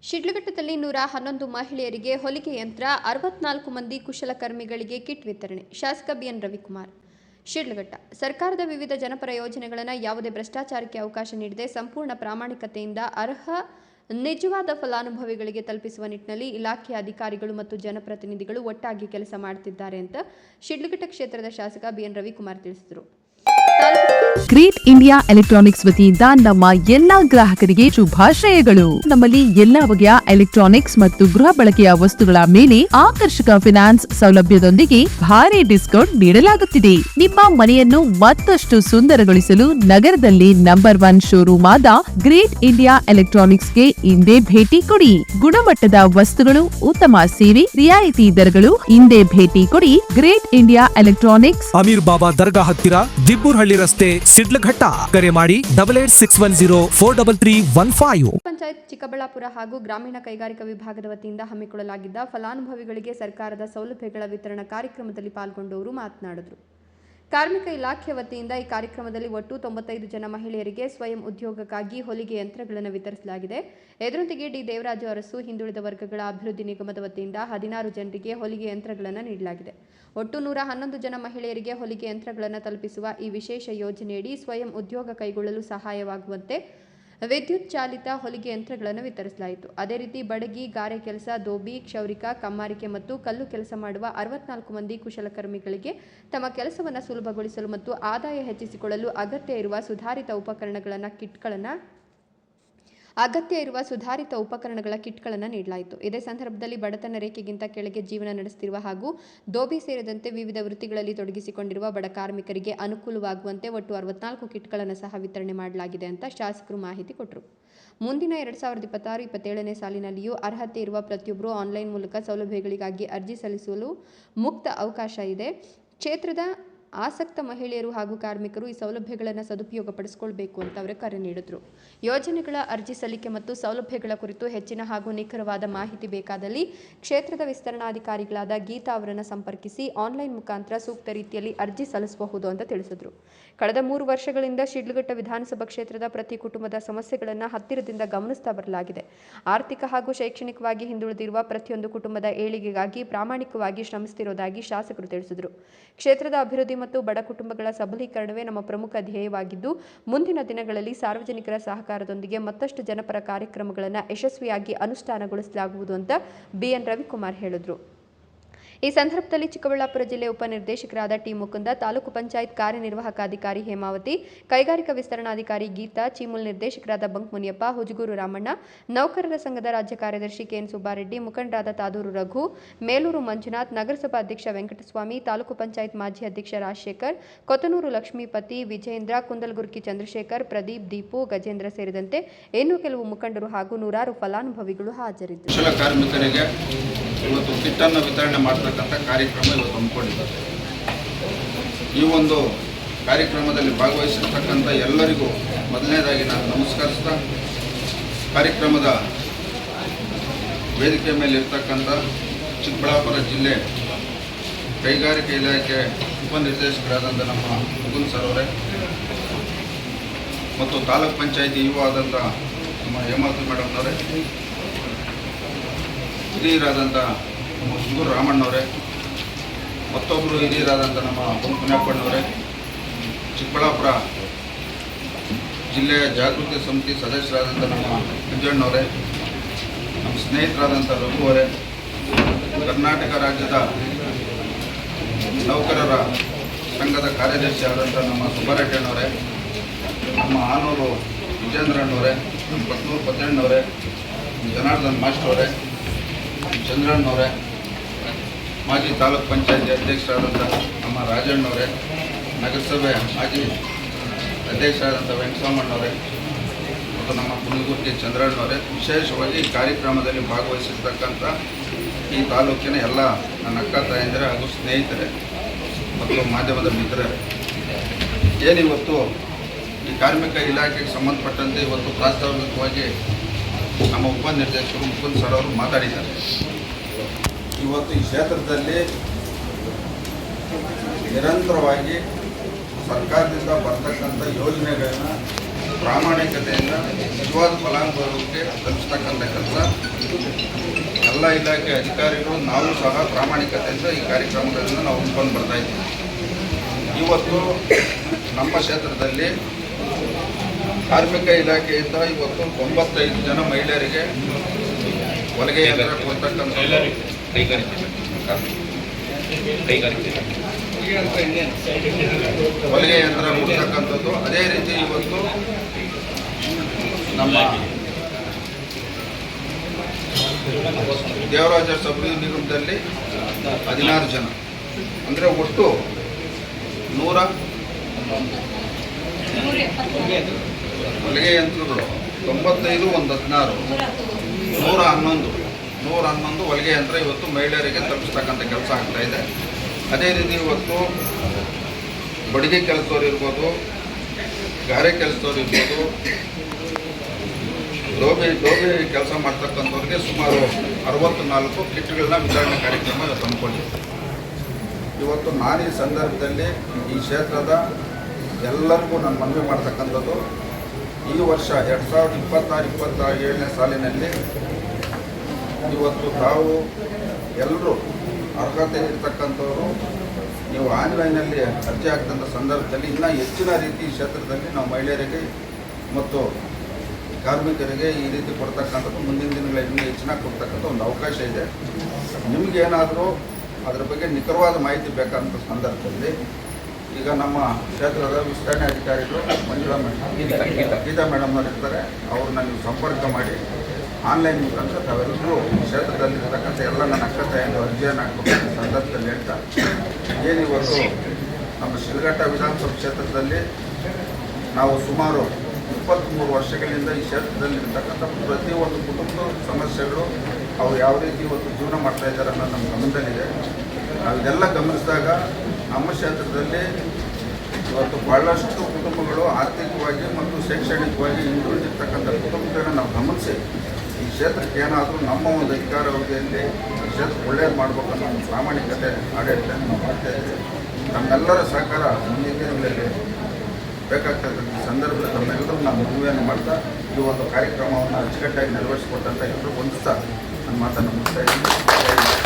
ಶಿಡ್ಲಘಟ್ಟದಲ್ಲಿ 111 ಮಹಿಳೆಯರಿಗೆ ಹೊಲಿಗೆ ಯಂತ್ರ, 64 ಮಂದಿ ಕುಶಲಕರ್ಮಿಗಳಿಗೆ ಕಿಟ್ ವಿತರಣೆ. ಶಾಸಕ ಬಿಎನ್ ರವಿಕುಮಾರ್. ಶಿಡ್ಲಘಟ್ಟ ಸರ್ಕಾರದ ವಿವಿಧ ಜನಪರ ಯೋಜನೆಗಳನ್ನು ಯಾವುದೇ ಭ್ರಷ್ಟಾಚಾರಕ್ಕೆ ಅವಕಾಶ ನೀಡದೆ ಸಂಪೂರ್ಣ ಪ್ರಾಮಾಣಿಕತೆಯಿಂದ ಅರ್ಹ ನಿಜವಾದ ಫಲಾನುಭವಿಗಳಿಗೆ ತಲುಪಿಸುವ ನಿಟ್ಟಿನಲ್ಲಿ ಇಲಾಖೆಯ ಅಧಿಕಾರಿಗಳು ಮತ್ತು ಜನಪ್ರತಿನಿಧಿಗಳು ಒಟ್ಟಾಗಿ ಕೆಲಸ ಮಾಡುತ್ತಿದ್ದಾರೆ ಅಂತ ಶಿಡ್ಲಘಟ್ಟ ಕ್ಷೇತ್ರದ ಶಾಸಕ ಬಿಎನ್ ರವಿಕುಮಾರ್ ತಿಳಿಸಿದರು. ಗ್ರೇಟ್ ಇಂಡಿಯಾ ಎಲೆಕ್ಟ್ರಾನಿಕ್ಸ್ ವತಿಯಿಂದ ನಮ್ಮ ಎಲ್ಲಾ ಗ್ರಾಹಕರಿಗೆ ಶುಭಾಶಯಗಳು. ನಮ್ಮಲ್ಲಿ ಎಲ್ಲಾ ಬಗೆಯ ಎಲೆಕ್ಟ್ರಾನಿಕ್ಸ್ ಮತ್ತು ಗೃಹ ಬಳಕೆಯ ವಸ್ತುಗಳ ಮೇಲೆ ಆಕರ್ಷಕ ಫಿನಾನ್ಸ್ ಸೌಲಭ್ಯದೊಂದಿಗೆ ಭಾರಿ ಡಿಸ್ಕೌಂಟ್ ನೀಡಲಾಗುತ್ತಿದೆ. ನಿಮ್ಮ ಮನೆಯನ್ನು ಮತ್ತಷ್ಟು ಸುಂದರಗೊಳಿಸಲು ನಗರದಲ್ಲಿ ನಂಬರ್ 1 ಶೋರೂಮ್ ಆದ ಗ್ರೇಟ್ ಇಂಡಿಯಾ ಎಲೆಕ್ಟ್ರಾನಿಕ್ಸ್ಗೆ ಇಂದೇ ಭೇಟಿ ಕೊಡಿ. ಗುಣಮಟ್ಟದ ವಸ್ತುಗಳು, ಉತ್ತಮ ಸೇವೆ, ರಿಯಾಯಿತಿ ದರಗಳು. ಇಂದೇ ಭೇಟಿ ಕೊಡಿ. ಗ್ರೇಟ್ ಇಂಡಿಯಾ ಎಲೆಕ್ಟ್ರಾನಿಕ್ಸ್, ಅಮೀರ್ ಬಾಬಾ ದರ್ಗಾ ಹತ್ತಿರ, ದಿಬ್ಬೂರ್ಹಳ್ಳಿ ರಸ್ತೆ, ಶಿಡ್ಲಘಟ್ಟ. ಕರೆ ಮಾಡಿ 8861043315. ಪಂಚಾಯತ್ ಚಿಕ್ಕಬಳ್ಳಾಪುರ ಹಾಗೂ ಗ್ರಾಮೀಣ ಕೈಗಾರಿಕಾ ವಿಭಾಗದ ವತಿಯಿಂದ ಹಮ್ಮಿಕೊಳ್ಳಲಾಗಿದ್ದ ಫಲಾನುಭವಿಗಳಿಗೆ ಸರ್ಕಾರದ ಸೌಲಭ್ಯಗಳ ವಿತರಣಾ ಕಾರ್ಯಕ್ರಮದಲ್ಲಿ ಪಾಲ್ಗೊಂಡವರು ಮಾತನಾಡಿದರು. ಕಾರ್ಮಿಕ ಇಲಾಖೆ ವತಿಯಿಂದ ಈ ಕಾರ್ಯಕ್ರಮದಲ್ಲಿ ಒಟ್ಟು 95 ಜನ ಮಹಿಳೆಯರಿಗೆ ಸ್ವಯಂ ಉದ್ಯೋಗಕ್ಕಾಗಿ ಹೊಲಿಗೆ ಯಂತ್ರಗಳನ್ನು ವಿತರಿಸಲಾಗಿದೆ. ಇದರೊಂದಿಗೆ ಡಿ ದೇವರಾಜು ಅರಸು ಹಿಂದುಳಿದ ವರ್ಗಗಳ ಅಭಿವೃದ್ಧಿ ನಿಗಮದ ವತಿಯಿಂದ 16 ಜನರಿಗೆ ಹೊಲಿಗೆ ಯಂತ್ರಗಳನ್ನು ನೀಡಲಾಗಿದೆ. ಒಟ್ಟು 111 ಜನ ಮಹಿಳೆಯರಿಗೆ ಹೊಲಿಗೆ ಯಂತ್ರಗಳನ್ನು ತಲುಪಿಸುವ ಈ ವಿಶೇಷ ಯೋಜನೆಯಡಿ ಸ್ವಯಂ ಉದ್ಯೋಗ ಕೈಗೊಳ್ಳಲು ಸಹಾಯವಾಗುವಂತೆ ವಿದ್ಯುತ್ ಚಾಲಿತ ಹೊಲಿಗೆ ಯಂತ್ರಗಳನ್ನು ವಿತರಿಸಲಾಯಿತು. ಅದೇ ರೀತಿ ಬಡಗಿ, ಗಾರೆ ಕೆಲಸ, ದೋಬಿ, ಕ್ಷೌರಿಕ, ಕಮ್ಮಾರಿಕೆ ಮತ್ತು ಕಲ್ಲು ಕೆಲಸ ಮಾಡುವ 64 ಮಂದಿ ಕುಶಲಕರ್ಮಿಗಳಿಗೆ ತಮ್ಮ ಕೆಲಸವನ್ನು ಸುಲಭಗೊಳಿಸಲು ಮತ್ತು ಆದಾಯ ಹೆಚ್ಚಿಸಿಕೊಳ್ಳಲು ಅಗತ್ಯ ಇರುವ ಸುಧಾರಿತ ಉಪಕರಣಗಳ ಕಿಟ್ಗಳನ್ನು ನೀಡಲಾಯಿತು. ಇದೇ ಸಂದರ್ಭದಲ್ಲಿ ಬಡತನ ರೇಖೆಗಿಂತ ಕೆಳಗೆ ಜೀವನ ನಡೆಸುತ್ತಿರುವ ಹಾಗೂ ದೋಬಿ ಸೇರಿದಂತೆ ವಿವಿಧ ವೃತ್ತಿಗಳಲ್ಲಿ ತೊಡಗಿಸಿಕೊಂಡಿರುವ ಬಡ ಕಾರ್ಮಿಕರಿಗೆ ಅನುಕೂಲವಾಗುವಂತೆ ಒಟ್ಟು 64 ಕಿಟ್ಗಳನ್ನು ಸಹ ವಿತರಣೆ ಮಾಡಲಾಗಿದೆ ಅಂತ ಶಾಸಕರು ಮಾಹಿತಿ ಕೊಟ್ಟರು. ಮುಂದಿನ 2026-27ನೇ ಸಾಲಿನಲ್ಲಿಯೂ ಅರ್ಹತೆ ಇರುವ ಪ್ರತಿಯೊಬ್ಬರೂ ಆನ್ಲೈನ್ ಮೂಲಕ ಸೌಲಭ್ಯಗಳಿಗಾಗಿ ಅರ್ಜಿ ಸಲ್ಲಿಸಲು ಮುಕ್ತ ಅವಕಾಶ ಇದೆ. ಕ್ಷೇತ್ರದ ಆಸಕ್ತ ಮಹಿಳೆಯರು ಹಾಗೂ ಕಾರ್ಮಿಕರು ಈ ಸೌಲಭ್ಯಗಳನ್ನು ಸದುಪಯೋಗಪಡಿಸಿಕೊಳ್ಳಬೇಕು ಅಂತ ಅವರು ಕರೆ ನೀಡಿದರು. ಯೋಜನೆಗಳ ಅರ್ಜಿ ಸಲ್ಲಿಕೆ ಮತ್ತು ಸೌಲಭ್ಯಗಳ ಕುರಿತು ಹೆಚ್ಚಿನ ಹಾಗೂ ನಿಖರವಾದ ಮಾಹಿತಿ ಬೇಕಾದಲ್ಲಿ ಕ್ಷೇತ್ರದ ವಿಸ್ತರಣಾಧಿಕಾರಿಗಳಾದ ಗೀತಾ ಅವರನ್ನು ಸಂಪರ್ಕಿಸಿ ಆನ್ಲೈನ್ ಮುಖಾಂತರ ಸೂಕ್ತ ರೀತಿಯಲ್ಲಿ ಅರ್ಜಿ ಸಲ್ಲಿಸಬಹುದು ಅಂತ ತಿಳಿಸಿದರು. ಕಳೆದ 3 ವರ್ಷಗಳಿಂದ ಶಿಡ್ಲಘಟ್ಟ ವಿಧಾನಸಭಾ ಕ್ಷೇತ್ರದ ಪ್ರತಿ ಕುಟುಂಬದ ಸಮಸ್ಯೆಗಳನ್ನು ಹತ್ತಿರದಿಂದ ಗಮನಿಸ್ತಾ ಬರಲಾಗಿದೆ. ಆರ್ಥಿಕ ಹಾಗೂ ಶೈಕ್ಷಣಿಕವಾಗಿ ಹಿಂದುಳಿದಿರುವ ಪ್ರತಿಯೊಂದು ಕುಟುಂಬದ ಏಳಿಗೆಗಾಗಿ ಪ್ರಾಮಾಣಿಕವಾಗಿ ಶ್ರಮಿಸುತ್ತಿರುವುದಾಗಿ ಶಾಸಕರು ತಿಳಿಸಿದರು. ಕ್ಷೇತ್ರದ ಅಭಿವೃದ್ಧಿ ಮತ್ತು ಬಡ ಕುಟುಂಬಗಳ ಸಬಲೀಕರಣವೇ ನಮ್ಮ ಪ್ರಮುಖ ಧ್ಯೇಯವಾಗಿದ್ದು, ಮುಂದಿನ ದಿನಗಳಲ್ಲಿ ಸಾರ್ವಜನಿಕರ ಸಹಕಾರದೊಂದಿಗೆ ಮತ್ತಷ್ಟು ಜನಪರ ಕಾರ್ಯಕ್ರಮಗಳನ್ನು ಯಶಸ್ವಿಯಾಗಿ ಅನುಷ್ಠಾನಗೊಳಿಸಲಾಗುವುದು ಅಂತ ಬಿಎನ್ ರವಿಕುಮಾರ್ ಹೇಳಿದರು. ಈ ಸಂದರ್ಭದಲ್ಲಿ ಚಿಕ್ಕಬಳ್ಳಾಪುರ ಜಿಲ್ಲೆ ಉಪನಿರ್ದೇಶಕರಾದ ಟಿ ಮುಕುಂದ, ತಾಲೂಕು ಪಂಚಾಯತ್ ಕಾರ್ಯನಿರ್ವಾಹಕ ಅಧಿಕಾರಿ ಹೇಮಾವತಿ, ಕೈಗಾರಿಕಾ ವಿಸ್ತರಣಾಧಿಕಾರಿ ಗೀತಾ, ಚೀಮೂಲ್ ನಿರ್ದೇಶಕರಾದ ಬಂಕ್ ಮುನಿಯಪ್ಪ, ಹುಜಗೂರು ರಾಮಣ್ಣ, ನೌಕರರ ಸಂಘದ ರಾಜ್ಯ ಕಾರ್ಯದರ್ಶಿ ಕೆಎನ್ ಸುಬ್ಬಾರೆಡ್ಡಿ, ಮುಖಂಡರಾದ ತಾದೂರು ರಘು, ಮೇಲೂರು ಮಂಜುನಾಥ್, ನಗರಸಭಾ ಅಧ್ಯಕ್ಷ ವೆಂಕಟಸ್ವಾಮಿ, ತಾಲೂಕು ಪಂಚಾಯತ್ ಮಾಜಿ ಅಧ್ಯಕ್ಷ ರಾಜಶೇಖರ್, ಕೊತ್ತನೂರು ಲಕ್ಷ್ಮೀಪತಿ, ವಿಜೇಂದ್ರ, ಕುಂದಲಗುರ್ಕಿ ಚಂದ್ರಶೇಖರ್, ಪ್ರದೀಪ್, ದೀಪು, ಗಜೇಂದ್ರ ಸೇರಿದಂತೆ ಇನ್ನೂ ಕೆಲವು ಮುಖಂಡರು ಹಾಗೂ ನೂರಾರು ಫಲಾನುಭವಿಗಳು ಹಾಜರಿದ್ದರು. ಇವತ್ತು ಕಿಟ್ಟನ್ನು ವಿತರಣೆ ಮಾಡತಕ್ಕಂಥ ಕಾರ್ಯಕ್ರಮ ಇವತ್ತು ಹಮ್ಮಿಕೊಂಡಿದ್ದಾರೆ. ಈ ಒಂದು ಕಾರ್ಯಕ್ರಮದಲ್ಲಿ ಭಾಗವಹಿಸಿರ್ತಕ್ಕಂಥ ಎಲ್ಲರಿಗೂ ಮೊದಲನೇದಾಗಿ ನಾನು ನಮಸ್ಕರಿಸ್ತಾ, ಕಾರ್ಯಕ್ರಮದ ವೇದಿಕೆ ಮೇಲೆ ಇರ್ತಕ್ಕಂಥ ಚಿಕ್ಕಬಳ್ಳಾಪುರ ಜಿಲ್ಲೆ ಕೈಗಾರಿಕೆ ಇಲಾಖೆ ಉಪನಿರ್ದೇಶಕರಾದಂಥ ನಮ್ಮ ಮುಕುಂದ್ ಸರ್ ಅವರೇ ಮತ್ತು ತಾಲೂಕ್ ಪಂಚಾಯತಿ ಯುವ ಆದಂಥ ನಮ್ಮ ಹೇಮಾವತಿ ಮೇಡಮ್ನವರೇ, ಹಿರಿಯರಾದಂಥ ನಮ್ಮ ಹುಜಗೂರು ರಾಮಣ್ಣವರೇ, ಮತ್ತೊಬ್ಬರು ಹಿರಿಯರಾದಂಥ ನಮ್ಮ ಪುಣ್ಯಪ್ಪಣ್ಣವರೇ, ಚಿಕ್ಕಬಳ್ಳಾಪುರ ಜಿಲ್ಲೆಯ ಜಾಗೃತಿ ಸಮಿತಿ ಸದಸ್ಯರಾದಂಥ ನಮ್ಮ ಮಂಜಣ್ಣವರೇ, ನಮ್ಮ ಸ್ನೇಹಿತರಾದಂಥ ರಘು ಅವರೇ, ಕರ್ನಾಟಕ ರಾಜ್ಯದ ನೌಕರರ ಸಂಘದ ಕಾರ್ಯದರ್ಶಿ ಆದಂಥ ನಮ್ಮ ಸುಬ್ಬಾರೆಡ್ಡಿಯಣ್ಣವರೇ, ನಮ್ಮ ಆನೂರು ವಿಜೇಂದ್ರಣ್ಣವರೇ, ನಮ್ಮ ಕೊತ್ತನೂರು ಪದ್ದಣ್ಣವರೇ, ಜನಾರ್ದನ್ ಮಾಸ್ಟರ್ ಅವರೇ, ಚಂದ್ರಣ್ಣವರೇ, ಮಾಜಿ ತಾಲೂಕ್ ಪಂಚಾಯತಿ ಅಧ್ಯಕ್ಷರಾದಂಥ ನಮ್ಮ ರಾಜಣ್ಣವರೇ, ನಗರಸಭೆ ಮಾಜಿ ಅಧ್ಯಕ್ಷರಾದಂಥ ವೆಂಕಟಸ್ವಾಮಣ್ಣವರೇ ಮತ್ತು ನಮ್ಮ ಕುಂದಗುರ್ಕಿ ಚಂದ್ರಣ್ಣವರೇ, ವಿಶೇಷವಾಗಿ ಈ ಕಾರ್ಯಕ್ರಮದಲ್ಲಿ ಭಾಗವಹಿಸಿರ್ತಕ್ಕಂಥ ಈ ತಾಲೂಕಿನ ಎಲ್ಲ ನನ್ನ ಅಕ್ಕ ತಾಯಂದಿರೇ ಹಾಗೂ ಸ್ನೇಹಿತರೆ ಮತ್ತು ಮಾಧ್ಯಮದ ಮಿತ್ರರೇ, ಏನಿವತ್ತು ಈ ಕಾರ್ಮಿಕ ಇಲಾಖೆಗೆ ಸಂಬಂಧಪಟ್ಟಂತೆ ಇವತ್ತು ಪ್ರಾಸ್ತಾವಿಕವಾಗಿ ನಮ್ಮ ಉಪನಿರ್ದೇಶಕರು ಮುಕುಂದ್ ಸರ್ ಅವರು ಮಾತಾಡಿದ್ದಾರೆ. ಇವತ್ತು ಈ ಕ್ಷೇತ್ರದಲ್ಲಿ ನಿರಂತರವಾಗಿ ಸರ್ಕಾರದಿಂದ ಬರ್ತಕ್ಕಂಥ ಯೋಜನೆಗಳನ್ನ ಪ್ರಾಮಾಣಿಕತೆಯಿಂದ ನಿಜವಾದ ಫಲಾನುಭವಿಗಳಿಗೆ ತಲುಪಿಸ್ತಕ್ಕಂಥ ಕೆಲಸ ಎಲ್ಲ ಇಲಾಖೆ ಅಧಿಕಾರಿಗಳು ನಾವು ಸಹ ಪ್ರಾಮಾಣಿಕತೆಯಿಂದ ಈ ಕಾರ್ಯಕ್ರಮಗಳನ್ನು ನಾವು ಹೊಂದ್ಕೊಂಡು ಬರ್ತಾ ಇದ್ದೀವಿ. ಇವತ್ತು ನಮ್ಮ ಕ್ಷೇತ್ರದಲ್ಲಿ ಕಾರ್ಮಿಕ ಇಲಾಖೆಯಿಂದ ಇವತ್ತು 95 ಜನ ಮಹಿಳೆಯರಿಗೆ ಹೊಲಿಗೆ ಯಂತ್ರ ಕೊಡ್ತಕ್ಕಂಥ ಹೊಲಿಗೆ ಯಂತ್ರ ಕೊಡ್ತಕ್ಕಂಥದ್ದು. ಅದೇ ರೀತಿ ಇವತ್ತು ನಮ್ಮ ದೇವರಾಜ ಸಬ್ ನಿಗಮದಲ್ಲಿ 16 ಜನ, ಅಂದರೆ ಒಟ್ಟು 100 ಹೊಲಿಗೆ ಯಂತ್ರಗಳು 95, 16, 111 ಹೊಲಿಗೆ ಯಂತ್ರ ಇವತ್ತು ಮಹಿಳೆಯರಿಗೆ ತಲುಪಿಸ್ತಕ್ಕಂಥ ಕೆಲಸ ಆಗ್ತಾಯಿದೆ. ಅದೇ ರೀತಿ ಇವತ್ತು ಬಡಿಗೆ ಕೆಲಸದವ್ರು ಇರ್ಬೋದು, ಗಾರೆ ಕೆಲಸದವ್ರು ಇರ್ಬೋದು, ಡೋಬಿ ಕೆಲಸ ಮಾಡ್ತಕ್ಕಂಥವ್ರಿಗೆ ಸುಮಾರು 64 ಕಿಟ್ಗಳನ್ನ ವಿತರಣೆ ಕಾರ್ಯಕ್ರಮ ತಂದುಕೊಂಡಿದ್ದೀವಿ. ಇವತ್ತು ನಾನು ಈ ಸಂದರ್ಭದಲ್ಲಿ ಈ ಕ್ಷೇತ್ರದ ಎಲ್ಲರಿಗೂ ನಾನು ಮನವಿ ಮಾಡ್ತಕ್ಕಂಥದ್ದು, ಈ ವರ್ಷ 2026-27ನೇ ಸಾಲಿನಲ್ಲಿ ಇವತ್ತು ತಾವು ಎಲ್ಲರೂ ಅರ್ಹತೆ ಇರ್ತಕ್ಕಂಥವರು ನೀವು ಆನ್ಲೈನಲ್ಲಿ ಅರ್ಜಿ ಆಗ್ತಂಥ ಸಂದರ್ಭದಲ್ಲಿ ಇನ್ನೂ ಹೆಚ್ಚಿನ ರೀತಿ ಈ ಕ್ಷೇತ್ರದಲ್ಲಿ ನಾವು ಮಹಿಳೆಯರಿಗೆ ಮತ್ತು ಕಾರ್ಮಿಕರಿಗೆ ಈ ರೀತಿ ಕೊಡ್ತಕ್ಕಂಥದ್ದು ಮುಂದಿನ ದಿನಗಳಲ್ಲಿ ಇನ್ನೂ ಹೆಚ್ಚಿನ ಕೊಡ್ತಕ್ಕಂಥ ಒಂದು ಅವಕಾಶ ಇದೆ. ನಿಮಗೇನಾದರೂ ಅದರ ಬಗ್ಗೆ ನಿಖರವಾದ ಮಾಹಿತಿ ಬೇಕಾದಂಥ ಸಂದರ್ಭದಲ್ಲಿ ಈಗ ನಮ್ಮ ಕ್ಷೇತ್ರದ ವಿಸ್ತರಣೆ ಅಧಿಕಾರಿಗಳು ಮಂಜುಳಾ ಮೇಡಮ್, ಗೀತಾ ಮೇಡಮ್ ಅವರು ಇರ್ತಾರೆ, ಅವ್ರನ್ನ ನೀವು ಸಂಪರ್ಕ ಮಾಡಿ ಆನ್ಲೈನ್ ಮುಖಾಂತರ ತಾವೆಲ್ಲರೂ ಕ್ಷೇತ್ರದಲ್ಲಿರ್ತಕ್ಕಂಥ ಎಲ್ಲ ನನ್ನ ಅಕ್ಕ ತಾಯಿಯಿಂದ ಅರ್ಜಿಯನ್ನು ಹಾಕಬೇಕಂತ ಸಂದರ್ಭದಲ್ಲಿ ಹೇಳ್ತಾ, ಏನಿವತ್ತು ನಮ್ಮ ಶಿಲ್ಘಟ್ಟ ವಿಧಾನಸಭಾ ಕ್ಷೇತ್ರದಲ್ಲಿ ನಾವು ಸುಮಾರು 23 ವರ್ಷಗಳಿಂದ ಈ ಕ್ಷೇತ್ರದಲ್ಲಿ ಇರ್ತಕ್ಕಂಥ ಪ್ರತಿಯೊಂದು ಕುಟುಂಬದ ಸಮಸ್ಯೆಗಳು ಅವ್ರು ಯಾವ ರೀತಿ ಇವತ್ತು ಜೀವನ ಮಾಡ್ತಾ ಇದ್ದಾರೆ ಅನ್ನೋದು ನಮ್ಮ ಗಮನದಲ್ಲಿದೆ. ನಾವು ಇದೆಲ್ಲ ಗಮನಿಸಿದಾಗ ನಮ್ಮ ಕ್ಷೇತ್ರದಲ್ಲಿ ಇವತ್ತು ಭಾಳಷ್ಟು ಕುಟುಂಬಗಳು ಆರ್ಥಿಕವಾಗಿ ಮತ್ತು ಶೈಕ್ಷಣಿಕವಾಗಿ ಹಿಂದುಳಿದಿರ್ತಕ್ಕಂಥ ಕುಟುಂಬಗಳನ್ನ ನಾವು ಗಮನಿಸಿ ಈ ಕ್ಷೇತ್ರಕ್ಕೆ ಏನಾದರೂ ನಮ್ಮ ಒಂದು ಅಧಿಕಾರ ಅವಧಿಯಲ್ಲಿ ಈ ಕ್ಷೇತ್ರ ಒಳ್ಳೆಯದು ಮಾಡಬೇಕನ್ನೋ ಒಂದು ಪ್ರಾಮಾಣಿಕತೆ ಆಡಳಿತ ನಾವು ಮಾಡ್ತಾ ಇದ್ದೀವಿ. ನಮ್ಮೆಲ್ಲರ ಸಹಕಾರ ಮುಂದಿನ ದಿನಗಳಲ್ಲಿ ಬೇಕಾಗ್ತಕ್ಕಂಥ ಈ ಸಂದರ್ಭದಲ್ಲಿ ನಮ್ಮೆಲ್ಲರೂ ನಾವು ಮನವಿಯನ್ನು ಮಾಡ್ತಾ ಈ ಒಂದು ಕಾರ್ಯಕ್ರಮವನ್ನು ಅಚ್ಚುಕಟ್ಟಾಗಿ ನೆರವೇರಿಸಿಕೊಟ್ಟಂಥ ಎಲ್ಲರೂ ಹೊಂದಿಸ್ತಾ ನನ್ನ ಮಾತನ್ನು ಮುಗಿಸ್ತಾ ಇದ್ದೀನಿ.